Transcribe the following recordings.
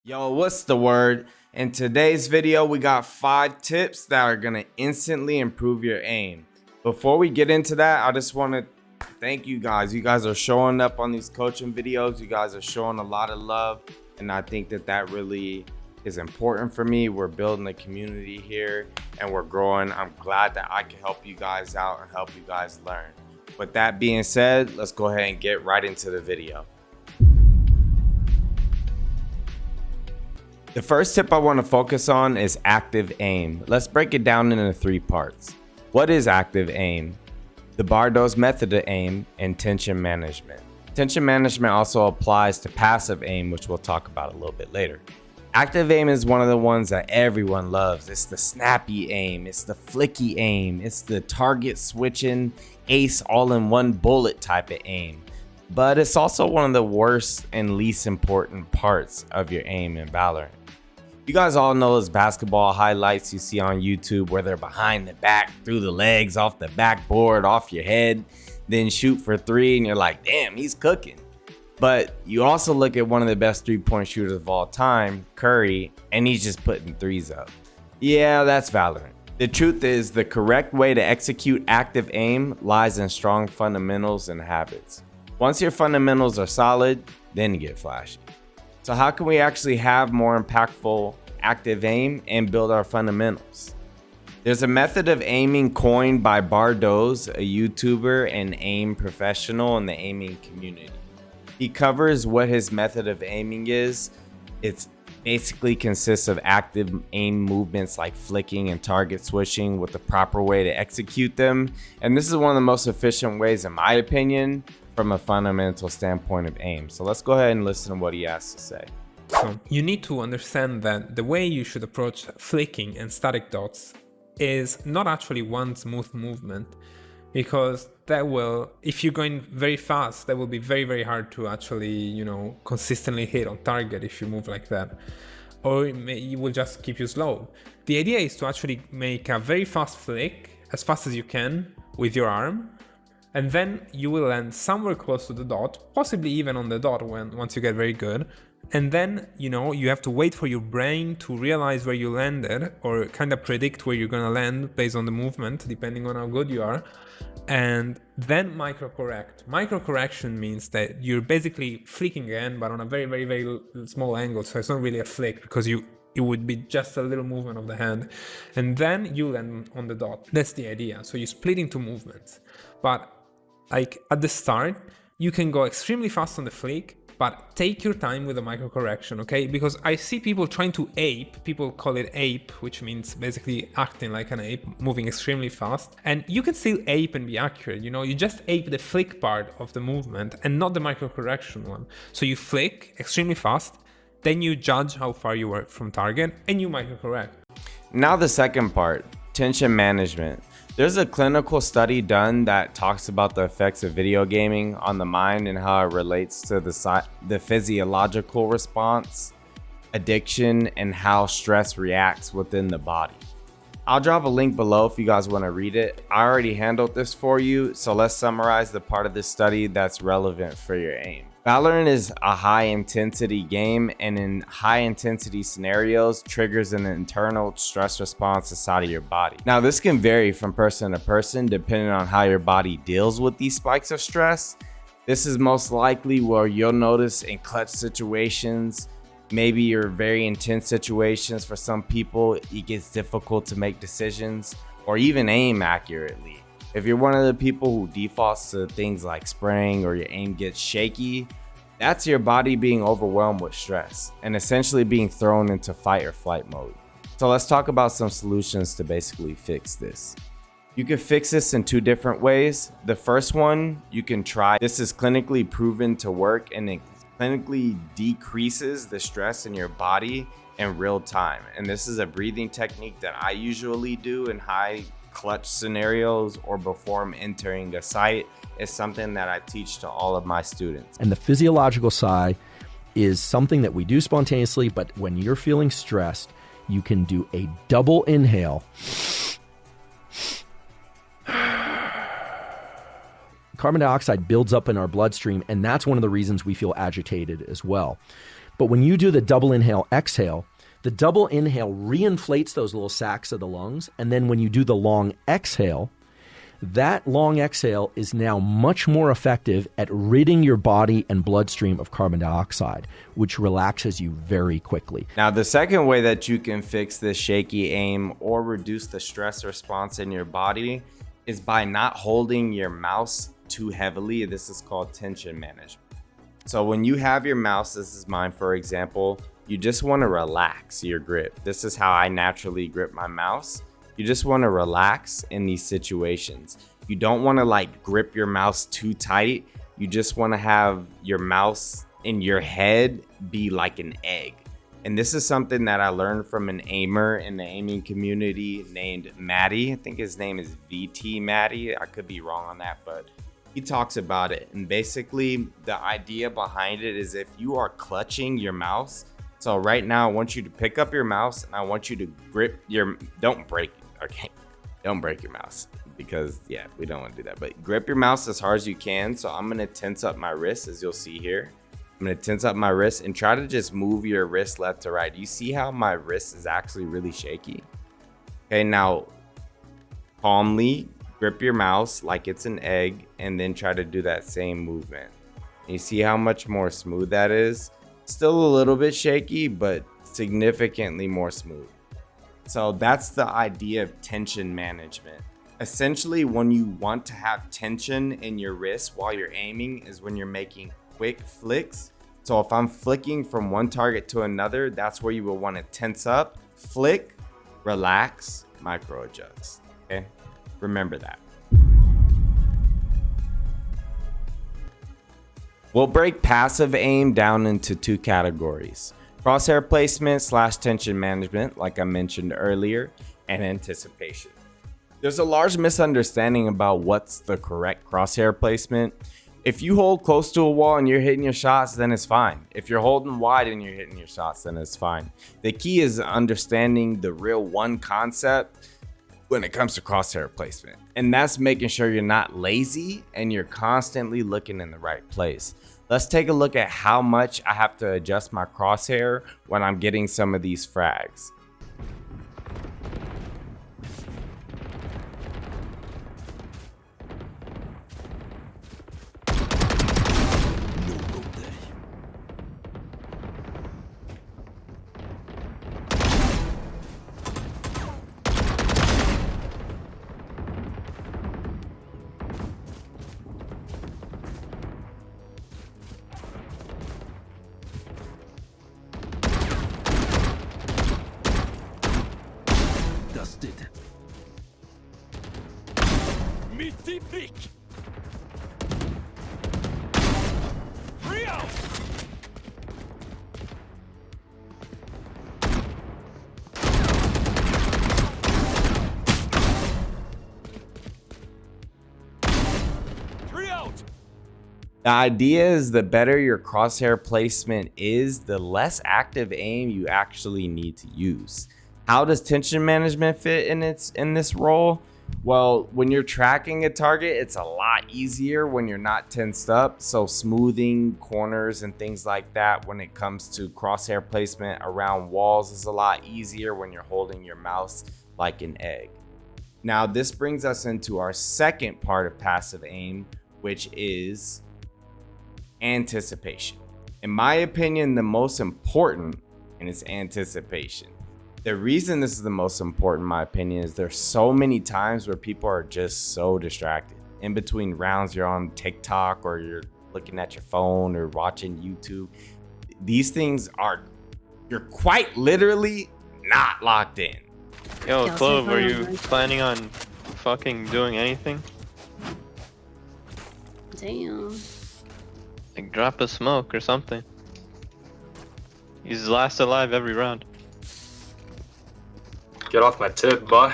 Yo, what's the word? In today's video, we got 5 tips that are gonna instantly improve your aim. Before we get into that, I just want to thank you guys. You guys are showing up on these coaching videos. You guys are showing a lot of love, and I think that really is important for me. We're building a community here, and we're growing. I'm glad that I can help you guys out and help you guys learn. With that being said, let's go ahead and get right into the video. The first tip I want to focus on is active aim. Let's break it down into 3 parts. What is active aim? The BardOZ method of aim and tension management. Tension management also applies to passive aim, which we'll talk about a little bit later. Active aim is one of the ones that everyone loves. It's the snappy aim, it's the flicky aim, it's the target switching ace all-in-one bullet type of aim. But it's also one of the worst and least important parts of your aim in Valorant. You guys all know those basketball highlights you see on YouTube where they're behind the back, through the legs, off the backboard, off your head, then shoot for 3 and you're like, damn, he's cooking. But you also look at one of the best 3-point shooters of all time, Curry, and he's just putting 3s up. Yeah, that's Valorant. The truth is, the correct way to execute active aim lies in strong fundamentals and habits. Once your fundamentals are solid, then you get flashy. So how can we actually have more impactful active aim and build our fundamentals? There's a method of aiming coined by BardOZ, a YouTuber and aim professional in the aiming community. He covers what his method of aiming is. It's basically consists of active aim movements like flicking and target switching with the proper way to execute them. And this is one of the most efficient ways, in my opinion, from a fundamental standpoint of aim. So let's go ahead and listen to what he has to say. So you need to understand that the way you should approach flicking and static dots is not actually one smooth movement, because that will, if you're going very fast, that will be very, very hard to actually, consistently hit on target if you move like that. Or it will just keep you slow. The idea is to actually make a very fast flick, as fast as you can with your arm, and then you will land somewhere close to the dot, possibly even on the dot once you get very good. And then, you have to wait for your brain to realize where you landed, or kind of predict where you're gonna land based on the movement, depending on how good you are. And then micro-correct. Micro-correction means that you're basically flicking again, but on a very, very, very small angle. So it's not really a flick, because it would be just a little movement of the hand. And then you land on the dot. That's the idea. So you split into movements. But like at the start, you can go extremely fast on the flick, but take your time with the micro correction, okay? Because I see people trying to ape, people call it ape, which means basically acting like an ape, moving extremely fast. And you can still ape and be accurate, you just ape the flick part of the movement and not the micro correction one. So you flick extremely fast, then you judge how far you are from target and you micro correct. Now the second part, tension management. There's a clinical study done that talks about the effects of video gaming on the mind and how it relates to the physiological response, addiction, and how stress reacts within the body. I'll drop a link below if you guys want to read it. I already handled this for you, so let's summarize the part of this study that's relevant for your aim. Valorant is a high intensity game, and in high intensity scenarios triggers an internal stress response inside of your body. Now this can vary from person to person depending on how your body deals with these spikes of stress. This is most likely where you'll notice in clutch situations, maybe your very intense situations. For some people it gets difficult to make decisions or even aim accurately. If you're one of the people who defaults to things like spraying or your aim gets shaky, that's your body being overwhelmed with stress and essentially being thrown into fight or flight mode. So let's talk about some solutions to basically fix this. You can fix this in 2 different ways. The first one you can try, this is clinically proven to work, and it clinically decreases the stress in your body in real time. And this is a breathing technique that I usually do in high clutch scenarios or before I'm entering a site. Is something that I teach to all of my students. And the physiological sigh is something that we do spontaneously, but when you're feeling stressed, you can do a double inhale. Carbon dioxide builds up in our bloodstream, and that's one of the reasons we feel agitated as well. But when you do the double inhale, exhale, the double inhale reinflates those little sacs of the lungs. And then when you do the long exhale, that long exhale is now much more effective at ridding your body and bloodstream of carbon dioxide, which relaxes you very quickly. Now, the second way that you can fix this shaky aim or reduce the stress response in your body is by not holding your mouse too heavily. This is called tension management. So when you have your mouse, this is mine for example, you just want to relax your grip. This is how I naturally grip my mouse. You just want to relax in these situations. You don't want to like grip your mouse too tight. You just want to have your mouse in your head be like an egg. And this is something that I learned from an aimer in the aiming community named Maddie. I think his name is VT Maddie. I could be wrong on that, but he talks about it. And basically the idea behind it is if you are clutching your mouse. So right now I want you to pick up your mouse and I want you to grip your, don't break it, okay? Don't break your mouse because yeah, we don't want to do that. But grip your mouse as hard as you can. So I'm gonna tense up my wrist as you'll see here. I'm gonna tense up my wrist and try to just move your wrist left to right. You see how my wrist is actually really shaky? Okay, now calmly grip your mouse like it's an egg and then try to do that same movement. You see how much more smooth that is? Still a little bit shaky, but significantly more smooth. So that's the idea of tension management. Essentially, when you want to have tension in your wrist while you're aiming is when you're making quick flicks. So if I'm flicking from one target to another, that's where you will want to tense up, flick, relax, micro adjust. Okay, remember that. We'll break passive aim down into two categories: crosshair placement / tension management, like I mentioned earlier, and anticipation. There's a large misunderstanding about what's the correct crosshair placement. If you hold close to a wall and you're hitting your shots, then it's fine. If you're holding wide and you're hitting your shots, then it's fine. The key is understanding the real one concept when it comes to crosshair placement. And that's making sure you're not lazy and you're constantly looking in the right place. Let's take a look at how much I have to adjust my crosshair when I'm getting some of these frags. The idea is the better your crosshair placement is, the less active aim you actually need to use. How does tension management fit in this role? Well, when you're tracking a target, it's a lot easier when you're not tensed up. So smoothing corners and things like that when it comes to crosshair placement around walls is a lot easier when you're holding your mouse like an egg. Now, this brings us into our second part of passive aim, which is anticipation. In my opinion, the most important, and it's anticipation. The reason this is the most important, in my opinion, is there's so many times where people are just so distracted. In between rounds, you're on TikTok or you're looking at your phone or watching YouTube. These things are, you're quite literally not locked in. Yo, Clove, are you planning on fucking doing anything? Damn. Like drop a smoke or something. He's last alive every round. Get off my tip, boy.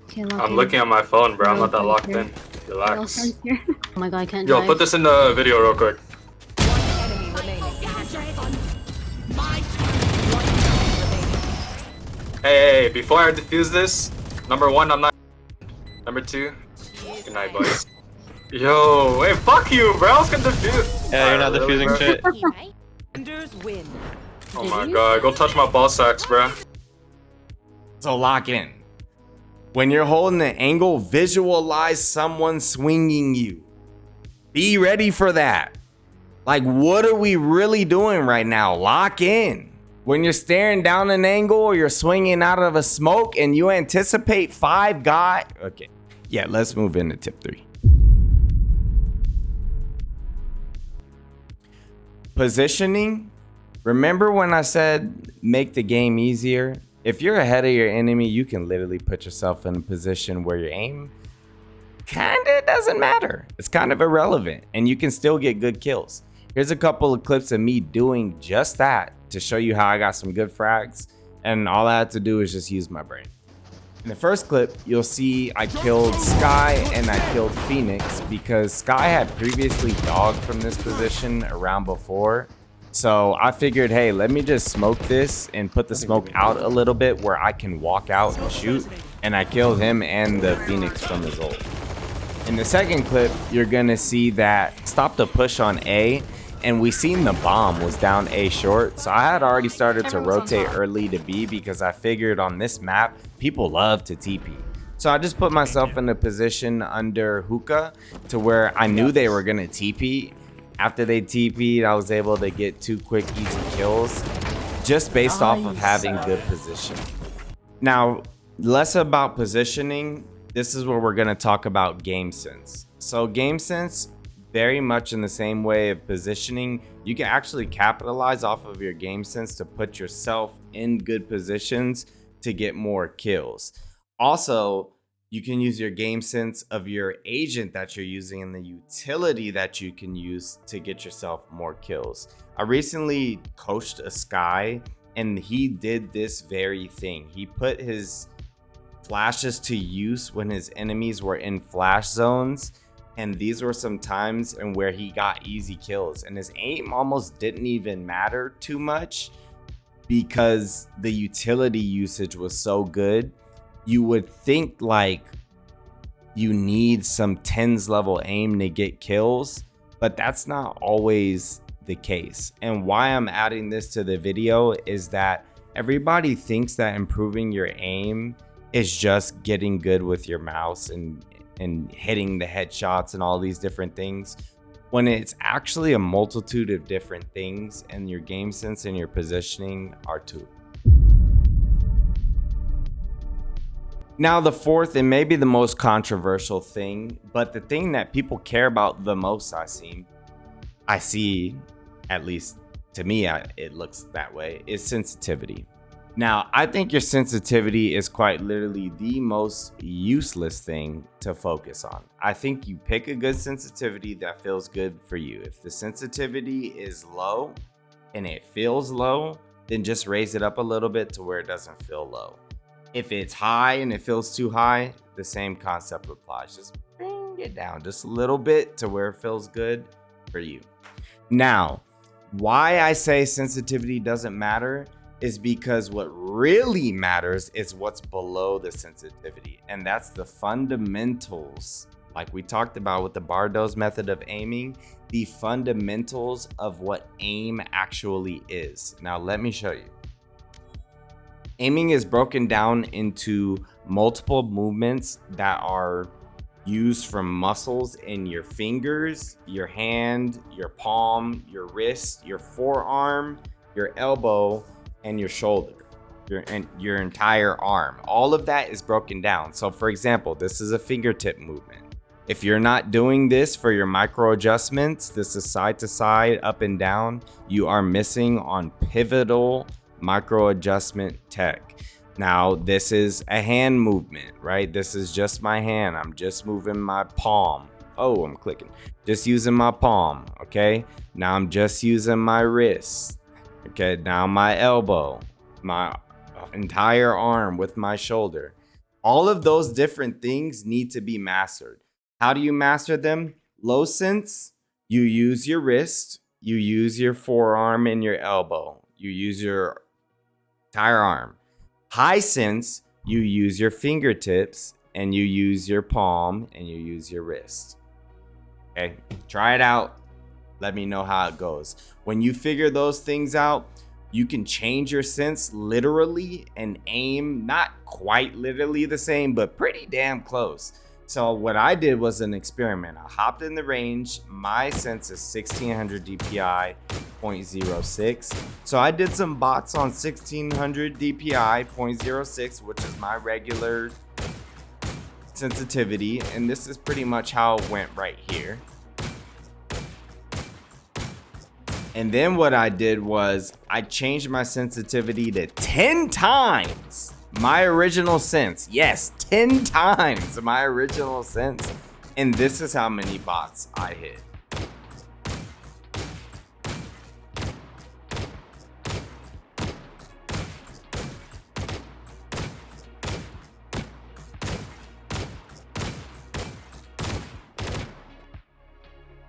Okay, I'm looking at my phone, bro. I'm not that locked in. Relax. Oh my god, I can't Yo, drive. put this in the video real quick. Hey, before I defuse this, number one, I'm not. Number two, good night, boys. Yo, hey, fuck you, bro. I was gonna defuse. Yeah, you're not Really, defusing bro? shit. Defenders win. Oh my god, go touch my ball sacks, bro. So lock in. When you're holding an angle, visualize someone swinging you. Be ready for that. Like, what are we really doing right now? Lock in. When you're staring down an angle or you're swinging out of a smoke and you anticipate 5 guys. Okay. Yeah, let's move into tip 3. Positioning. Remember when I said make the game easier? If you're ahead of your enemy, you can literally put yourself in a position where your aim kinda doesn't matter. It's kind of irrelevant and you can still get good kills. Here's a couple of clips of me doing just that to show you how I got some good frags, and all I had to do is just use my brain. In the first clip, you'll see I killed Sky and I killed Phoenix because Sky had previously dogged from this position around before. So I figured, hey, let me just smoke this and put the smoke out a little bit where I can walk out and shoot. And I killed him and the Phoenix from his ult. In the second clip, you're gonna see that stop the push on A, and we seen the bomb was down A short. So I had already started to rotate early to B because I figured on this map, people love to TP. So I just put myself in a position under hookah to where I knew they were gonna TP. After they TP'd, I was able to get 2 quick, easy kills just based off of having good position. Now, less about positioning. This is where we're going to talk about game sense. So game sense, very much in the same way of positioning, you can actually capitalize off of your game sense to put yourself in good positions to get more kills. Also, you can use your game sense of your agent that you're using and the utility that you can use to get yourself more kills. I recently coached a Sky and he did this very thing. He put his flashes to use when his enemies were in flash zones, and these were some times in where he got easy kills and his aim almost didn't even matter too much because the utility usage was so good. You would think like you need some 10s level aim to get kills, but that's not always the case. And why I'm adding this to the video is that everybody thinks that improving your aim is just getting good with your mouse and hitting the headshots and all these different things, when it's actually a multitude of different things, and your game sense and your positioning are too. Now, the fourth and maybe the most controversial thing, but the thing that people care about the most, I see, at least to me, it looks that way, is sensitivity. Now, I think your sensitivity is quite literally the most useless thing to focus on. I think you pick a good sensitivity that feels good for you. If the sensitivity is low and it feels low, then just raise it up a little bit to where it doesn't feel low. If it's high and it feels too high, the same concept applies. Just bring it down just a little bit to where it feels good for you. Now, why I say sensitivity doesn't matter is because what really matters is what's below the sensitivity, and that's the fundamentals. Like we talked about with the BardOZ method of aiming, the fundamentals of what aim actually is. Now let me show you. Aiming is broken down into multiple movements that are used from muscles in your fingers, your hand, your palm, your wrist, your forearm, your elbow, and your shoulder, your entire arm. All of that is broken down. So for example, this is a fingertip movement. If you're not doing this for your micro adjustments, this is side to side, up and down, you are missing on pivotal micro adjustment tech. Now, this is a hand movement, right? This is just my hand. I'm just moving my palm. Oh, I'm clicking. Just using my palm, okay? Now I'm just using my wrist. Okay, now my elbow, my entire arm with my shoulder. All of those different things need to be mastered. How do you master them? Low sense, you use your wrist, you use your forearm and your elbow, you use your entire arm. High sense, you use your fingertips and you use your palm and you use your wrist. Okay, try it out. Let me know how it goes. When you figure those things out, you can change your sense literally and aim not quite literally the same, but pretty damn close. So what I did was an experiment. I hopped in the range. My sense is 1600 DPI, 0.06. So I did some bots on 1600 DPI, 0.06, which is my regular sensitivity. And this is pretty much how it went right here. And then what I did was I changed my sensitivity to 10 times my original sense. Yes, 10 times my original sense. And this is how many bots I hit.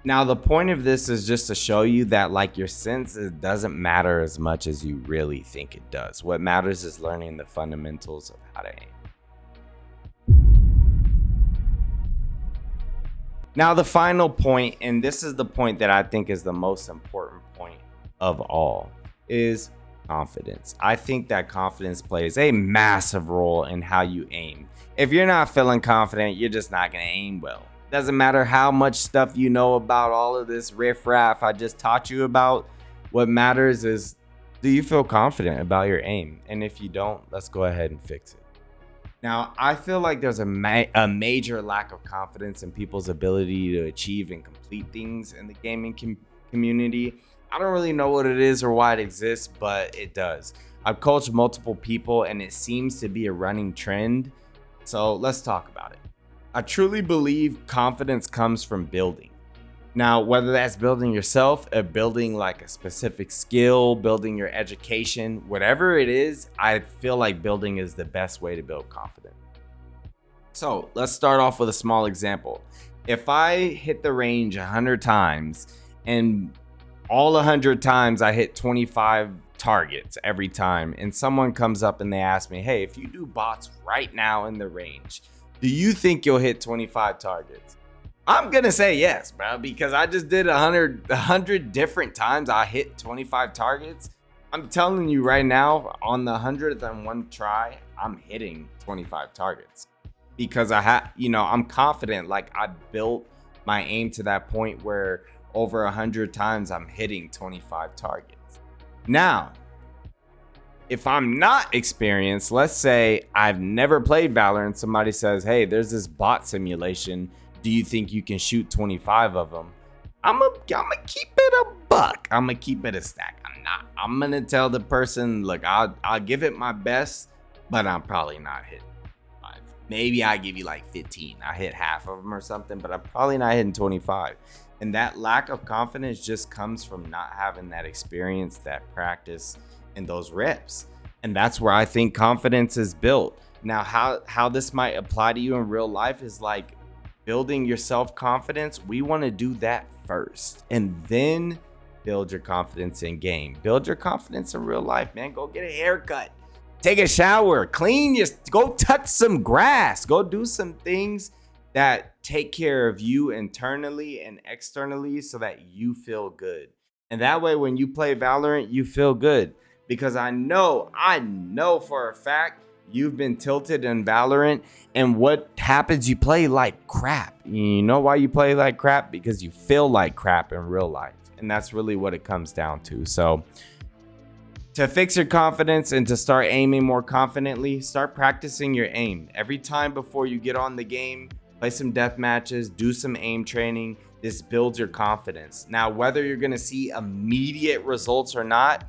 Now, the point of this is just to show you that like your senses doesn't matter as much as you really think it does. What matters is learning the fundamentals of how to aim. Now, the final point, and this is the point that I think is the most important point of all, is confidence. I think that confidence plays a massive role in how you aim. If you're not feeling confident, you're just not going to aim well. Doesn't matter how much stuff you know about all of this riffraff I just taught you about. What matters is, do you feel confident about your aim? And if you don't, let's go ahead and fix it. Now, I feel like there's a major lack of confidence in people's ability to achieve and complete things in the gaming community. I don't really know what it is or why it exists, but it does. I've coached multiple people and it seems to be a running trend. So let's talk about it. I truly believe confidence comes from building. Now, whether that's building yourself, or building like a specific skill, building your education, whatever it is, I feel like building is the best way to build confidence. So let's start off with a small example. If I hit the range 100 times and all 100 times I hit 25 targets every time, and someone comes up and they ask me, hey, if you do bots right now in the range, do you think you'll hit 25 targets? I'm gonna say yes, bro, because I just did 100 different times I hit 25 targets. I'm telling you right now, on the 101st try, I'm hitting 25 targets because I'm confident. Like I built my aim to that point where over 100 times I'm hitting 25 targets. Now, if I'm not experienced, let's say I've never played Valorant, somebody says, hey, there's this bot simulation. Do you think you can shoot 25 of them? I'm gonna keep it a buck. I'm gonna keep it a stack. I'm gonna tell the person, look, I'll give it my best, but I'm probably not hitting 5. Maybe I give you like 15. I hit half of them or something, but I'm probably not hitting 25. And that lack of confidence just comes from not having that experience, that practice, and those reps. And that's where I think confidence is built. Now, how this might apply to you in real life is like building your self-confidence. We want to do that first and then build your confidence in game. Build your confidence in real life, man. Go get a haircut, take a shower, go touch some grass, go do some things that take care of you internally and externally so that you feel good. And that way, when you play Valorant, you feel good. Because I know for a fact you've been tilted in Valorant, and what happens, you play like crap. You know why you play like crap? Because you feel like crap in real life. And that's really what it comes down to. So to fix your confidence and to start aiming more confidently, start practicing your aim. Every time before you get on the game, play some death matches, do some aim training. This builds your confidence. Now, whether you're going to see immediate results or not,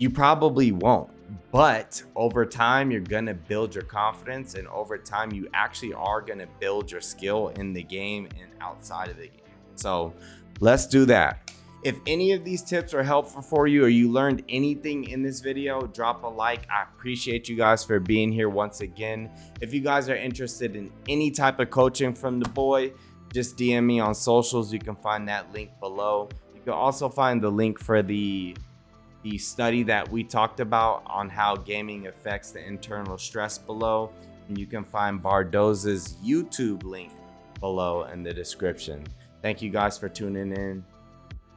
you probably won't, but over time, you're gonna build your confidence, and over time, you actually are gonna build your skill in the game and outside of the game. So let's do that. If any of these tips are helpful for you or you learned anything in this video, drop a like. I appreciate you guys for being here once again. If you guys are interested in any type of coaching from the boy, just DM me on socials. You can find that link below. You can also find the link for the study that we talked about on how gaming affects the internal stress below. And you can find BardOZ's YouTube link below in the description. Thank you guys for tuning in.